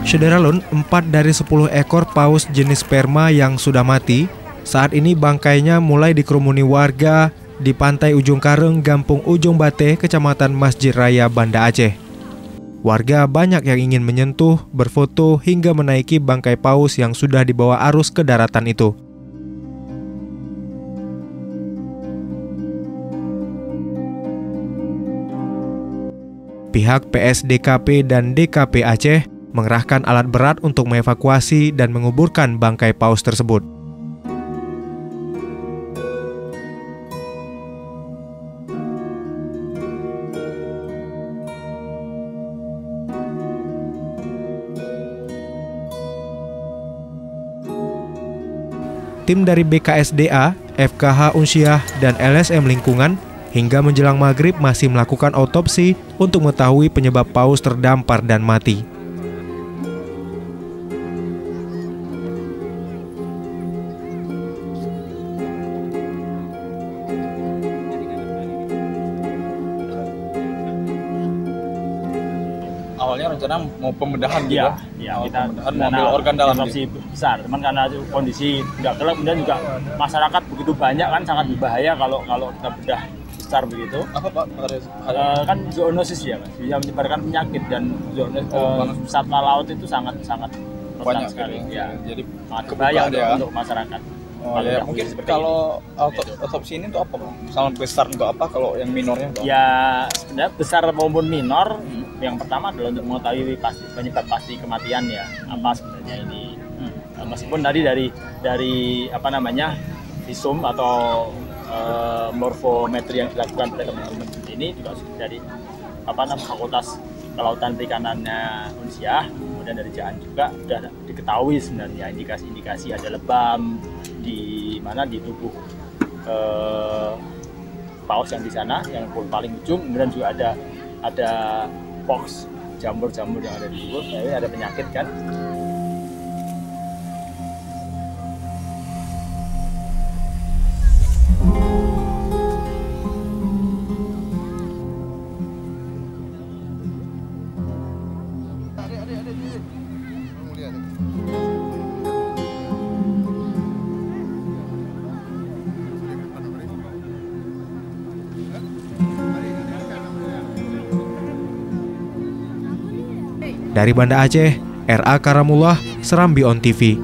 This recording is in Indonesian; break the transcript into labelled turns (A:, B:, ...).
A: Syederalun, 4 dari 10 ekor paus jenis sperma yang sudah mati, saat ini bangkainya mulai dikerumuni warga di pantai Ujung Kareng, Gampung Ujung Bate, Kecamatan Masjid Raya, Banda Aceh. Warga banyak yang ingin menyentuh, berfoto, hingga menaiki bangkai paus yang sudah dibawa arus ke daratan itu. Pihak PSDKP dan DKP Aceh mengerahkan alat berat untuk mengevakuasi dan menguburkan bangkai paus tersebut. Tim dari BKSDA, FKH Unsyah, dan LSM Lingkungan hingga menjelang maghrib masih melakukan autopsi untuk mengetahui penyebab paus terdampar dan mati.
B: Awalnya rencana mau pembedahan gitu.
C: Iya, kita
B: mengambil organ dalam
C: besar. Cuman karena kondisi nggak gelap, kemudian juga masyarakat begitu banyak kan sangat berbahaya kalau kita bedah besar begitu.
B: Apa Pak?
C: Kan zoonosis ya, Mas. Bisa menyebarkan penyakit dan satwa laut itu sangat
B: banyak
C: sekali. Ya.
B: Jadi
C: sangat berbahaya untuk masyararat.
B: Oh, ya. Mungkin kalau autopsi ini untuk apa, Pak? Misalnya besar untuk apa, kalau yang minornya untuk apa?
C: Ya, sebenarnya besar maupun minor, yang pertama adalah untuk mengetahui penyebab pasti kematian ya, apa sebenarnya ini. Meskipun tadi dari apa namanya, visum atau morfometri yang dilakukan oleh teman-teman ini juga dari Fakultas Kelautan Perikanannya Unsyah, kemudian dari Jaan juga sudah diketahui sebenarnya indikasi-indikasi ada lebam di tubuh paus yang di sana, yang paling ujung, kemudian juga ada pox, jamur-jamur yang ada di tubuh, jadi ada penyakit kan.
A: Dari Banda Aceh, R.A. Karamullah, Serambi On TV.